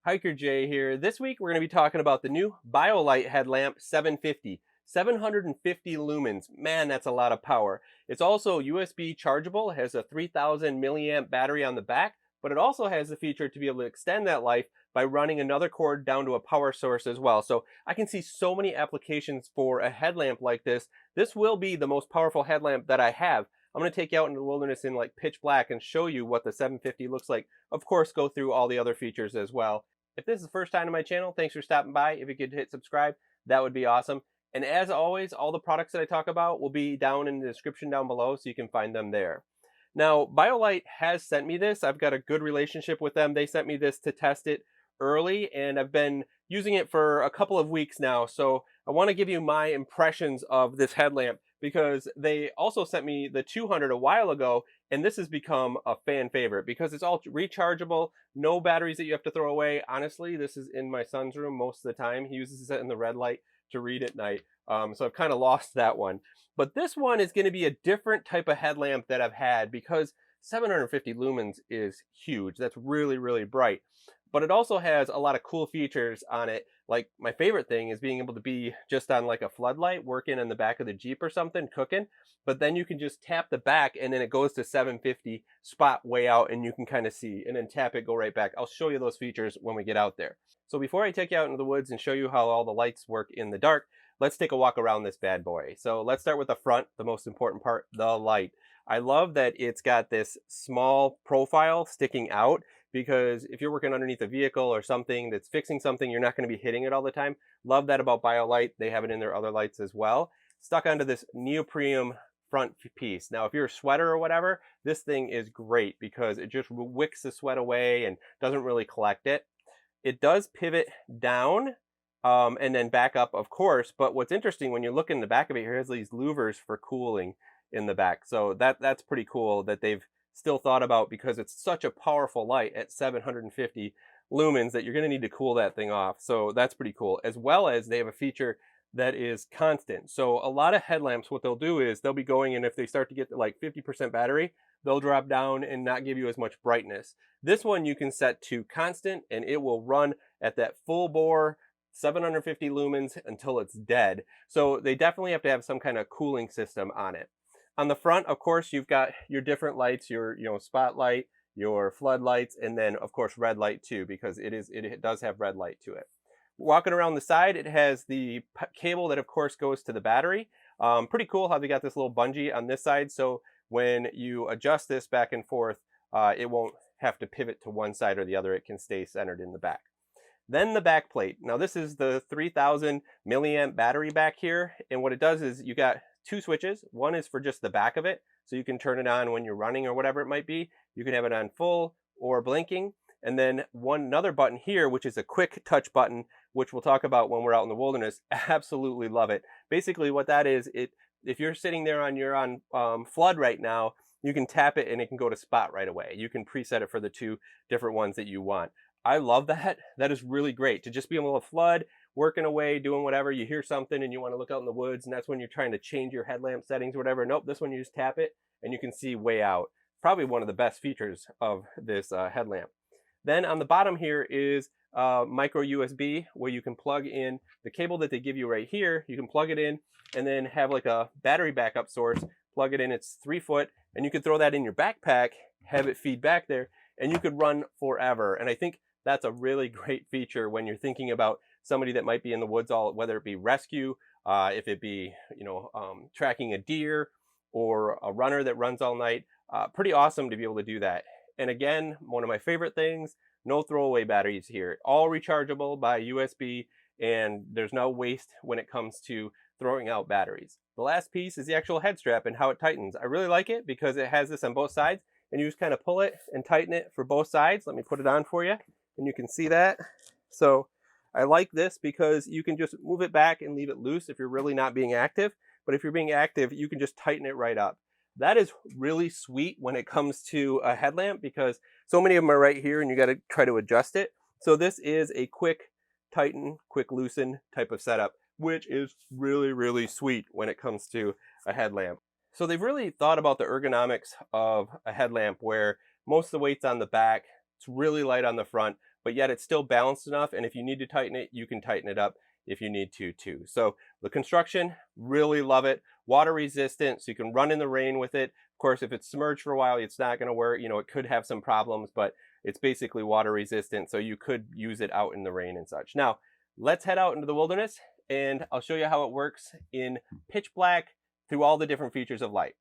Hiker Jay here. This week we're going to be talking about the new BioLite Headlamp 750. 750 lumens. Man, that's a lot of power. It's also USB chargeable. It has a 3000 milliamp battery on the back, but it also has the feature to be able to extend that life by running another cord down to a power source as well. So I can see so many applications for a headlamp like this. This will be the most powerful headlamp that I have. I'm going to take you out into the wilderness in like pitch black and show you what the 750 looks like. Of course, go through all the other features as well. If this is the first time to my channel, thanks for stopping by. If you could hit subscribe, that would be awesome. And as always, all the products that I talk about will be down in the description down below, so you can find them there. Now, BioLite has sent me this. I've got a good relationship with them. They sent me this to test it early, and I've been using it for a couple of weeks now. So I want to give you my impressions of this headlamp, because they also sent me the 200 a while ago, and this has become a fan favorite because it's all rechargeable, no batteries that you have to throw away. Honestly, this is in my son's room most of the time. He uses it in the red light to read at night. So I've kind of lost that one. But this one is going to be a different type of headlamp that I've had, because 750 lumens is huge. That's really, really bright. But it also has a lot of cool features on it. Like, my favorite thing is being able to be just on like a floodlight, working in the back of the Jeep or something, cooking. But then you can just tap the back and then it goes to 750, spot way out, and you can kind of see, and then tap it, go right back. I'll show you those features when we get out there. So before I take you out into the woods and show you how all the lights work in the dark, let's take a walk around this bad boy. So let's start with the front, the most important part, the light. I love that it's got this small profile sticking out, because if you're working underneath a vehicle or something that's fixing something, you're not going to be hitting it all the time. Love that about BioLite. They have it in their other lights as well. Stuck onto this neoprene front piece. Now, if you're a sweater or whatever, this thing is great because it just wicks the sweat away and doesn't really collect it. It does pivot down and then back up, of course. But what's interesting, when you look in the back of it, here has these louvers for cooling in the back. So that's pretty cool that they've still thought about, because it's such a powerful light at 750 lumens that you're going to need to cool that thing off. So that's pretty cool. As well as they have a feature that is constant. So a lot of headlamps, what they'll do is they'll be going, and if they start to get to like 50% battery, they'll drop down and not give you as much brightness. This one you can set to constant, and it will run at that full bore 750 lumens until it's dead. So they definitely have to have some kind of cooling system on it. On the front, of course, you've got your different lights, your spotlight, your floodlights, and then of course red light too, because it does have red light to it. Walking around the side, it has the cable that of course goes to the battery. Pretty cool how they got this little bungee on this side, so when you adjust this back and forth, it won't have to pivot to one side or the other. It can stay centered in the back. Then the back plate. Now this is the 3000 milliamp battery back here, and what it does is you got two switches. One is for just the back of it, so you can turn it on when you're running or whatever it might be. You can have it on full or blinking. And then another button here, which is a quick touch button, which we'll talk about when we're out in the wilderness. Absolutely love it. Basically what that is, if you're sitting there on flood right now, you can tap it and it can go to spot right away. You can preset it for the two different ones that you want. I love that. That is really great to just be able to flood, working away, doing whatever. You hear something and you want to look out in the woods, and that's when you're trying to change your headlamp settings or whatever. Nope, this one you just tap it and you can see way out. Probably one of the best features of this headlamp. Then on the bottom here is micro USB, where you can plug in the cable that they give you right here. You can plug it in and then have like a battery backup source. Plug it in, it's 3 foot, and you can throw that in your backpack, have it feed back there, and you could run forever. And I think that's a really great feature when you're thinking about somebody that might be in the woods, whether it be rescue, if it be tracking a deer, or a runner that runs all night. Pretty awesome to be able to do that. And again, one of my favorite things, no throwaway batteries here. All rechargeable by USB, and there's no waste when it comes to throwing out batteries. The last piece is the actual head strap and how it tightens. I really like it because it has this on both sides, and you just kind of pull it and tighten it for both sides. Let me put it on for you, and you can see that. So I like this because you can just move it back and leave it loose if you're really not being active. But if you're being active, you can just tighten it right up. That is really sweet when it comes to a headlamp, because so many of them are right here and you got to try to adjust it. So this is a quick tighten, quick loosen type of setup, which is really, really sweet when it comes to a headlamp. So they've really thought about the ergonomics of a headlamp, where most of the weight's on the back. It's really light on the front, but yet it's still balanced enough, and if you need to tighten it, you can tighten it up if you need to too. So the construction, really love it. Water resistant, so you can run in the rain with it. Of course, if it's submerged for a while, it's not going to work. You know, it could have some problems, but it's basically water resistant, so you could use it out in the rain and such. Now, let's head out into the wilderness, and I'll show you how it works in pitch black through all the different features of light.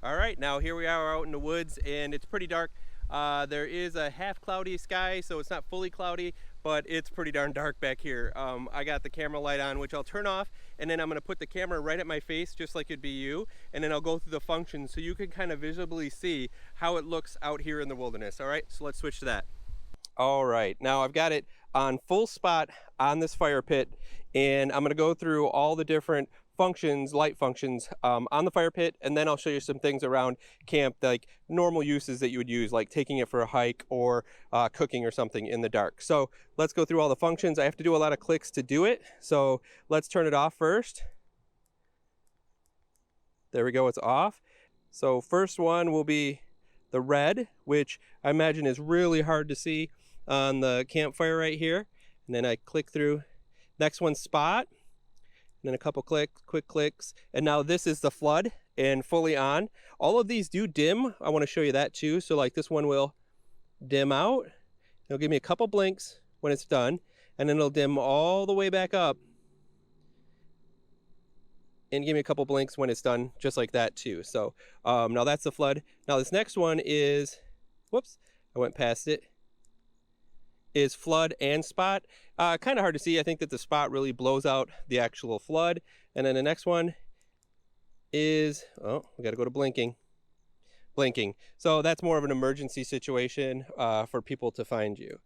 All right, now here we are out in the woods, and it's pretty dark. There is a half cloudy sky, so it's not fully cloudy, but it's pretty darn dark back here. I got the camera light on, which I'll turn off, and then I'm going to put the camera right at my face, just like it'd be you, and then I'll go through the functions so you can kind of visibly see how it looks out here in the wilderness. All right, so let's switch to that. All right, now I've got it on full spot on this fire pit, and I'm going to go through all the different functions, light functions on the fire pit, and then I'll show you some things around camp, like normal uses that you would use, like taking it for a hike or cooking or something in the dark. So let's go through all the functions. I have to do a lot of clicks to do it, so let's turn it off first. There we go, it's off. So first one will be the red, which I imagine is really hard to see on the campfire right here. And then I click through. Next one's spot. And then a couple quick clicks, and now this is the flood and fully on. All of these do dim. I want to show you that too. So like this one will dim out. It'll give me a couple blinks when it's done, and then it'll dim all the way back up and give me a couple blinks when it's done, just like that too. So now that's the flood. Now this next one is, whoops, I went past it, is flood and spot. Kind of hard to see. I think that the spot really blows out the actual flood. And then the next one is, oh, we got to go to blinking. So that's more of an emergency situation for people to find you.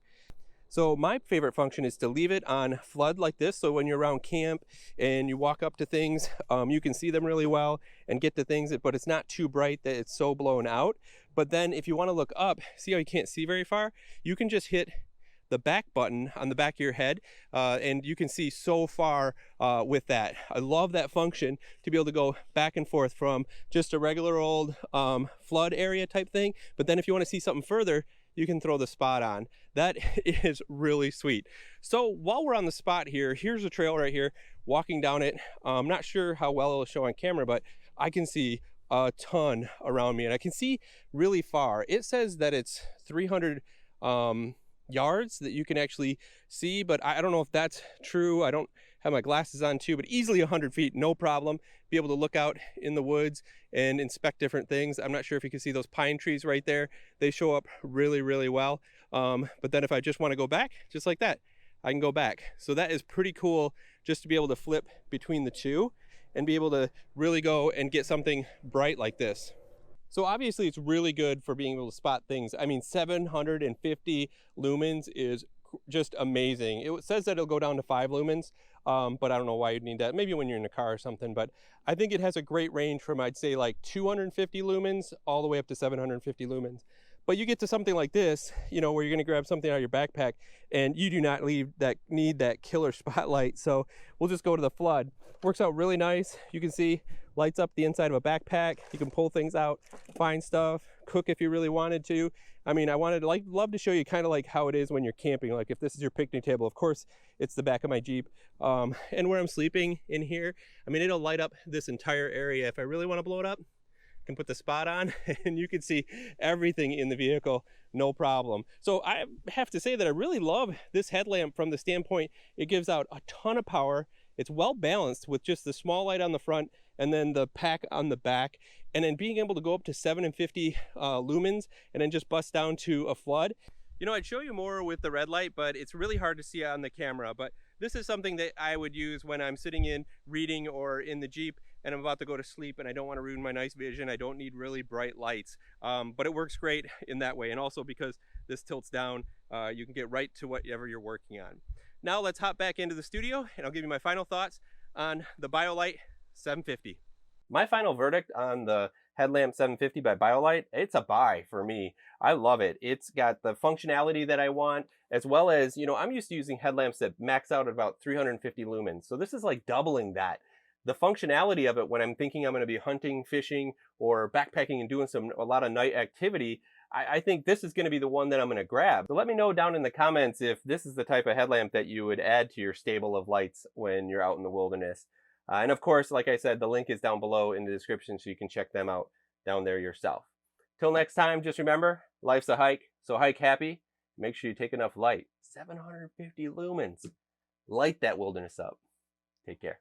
So my favorite function is to leave it on flood like this. So when you're around camp and you walk up to things, you can see them really well and get to things, but it's not too bright that it's so blown out. But then if you want to look up, see how you can't see very far? You can just hit the back button on the back of your head, and you can see so far with that. I love that function to be able to go back and forth from just a regular old flood area type thing, but then if you want to see something further, you can throw the spot on. That is really sweet. So while we're on the spot here, here's a trail right here, walking down it. I'm not sure how well it'll show on camera, but I can see a ton around me, and I can see really far. It says that it's 300 yards that you can actually see, but I don't know if that's true. I don't have my glasses on too, but easily 100 feet, no problem. Be able to look out in the woods and inspect different things. I'm not sure if you can see those pine trees right there. They show up really, really well. But then if I just want to go back, just like that, I can go back. So that is pretty cool, just to be able to flip between the two and be able to really go and get something bright like this. So obviously it's really good for being able to spot things. I mean, 750 lumens is just amazing. It says that it'll go down to 5 lumens, but I don't know why you'd need that. Maybe when you're in a car or something, but I think it has a great range from, I'd say, like 250 lumens all the way up to 750 lumens. But you get to something like this, you know, where you're gonna grab something out of your backpack and you do not need that killer spotlight. So we'll just go to the flood. Works out really nice. You can see, lights up the inside of a backpack. You can pull things out, find stuff, cook if you really wanted to. I mean, I wanted to love to show you kind of like how it is when you're camping. Like if this is your picnic table, of course, it's the back of my Jeep. And where I'm sleeping in here, I mean, it'll light up this entire area. If I really want to blow it up, I can put the spot on and you can see everything in the vehicle, no problem. So I have to say that I really love this headlamp from the standpoint, it gives out a ton of power. It's well balanced with just the small light on the front and then the pack on the back, and then being able to go up to 750 lumens and then just bust down to a flood. You know, I'd show you more with the red light, but it's really hard to see on the camera. But this is something that I would use when I'm sitting in reading or in the Jeep and I'm about to go to sleep and I don't want to ruin my nice vision. I don't need really bright lights, but it works great in that way. And also because this tilts down, you can get right to whatever you're working on. Now let's hop back into the studio and I'll give you my final thoughts on the BioLite 750. My final verdict on the Headlamp 750 by BioLite, it's a buy for me. I love it. It's got the functionality that I want, as well as, you know, I'm used to using headlamps that max out at about 350 lumens. So this is like doubling that. The functionality of it when I'm thinking I'm going to be hunting, fishing, or backpacking and doing a lot of night activity, I think this is going to be the one that I'm going to grab. So let me know down in the comments if this is the type of headlamp that you would add to your stable of lights when you're out in the wilderness. And of course, like I said, the link is down below in the description so you can check them out down there yourself. Till next time, just remember, life's a hike, so hike happy. Make sure you take enough light. 750 lumens. Light that wilderness up. Take care.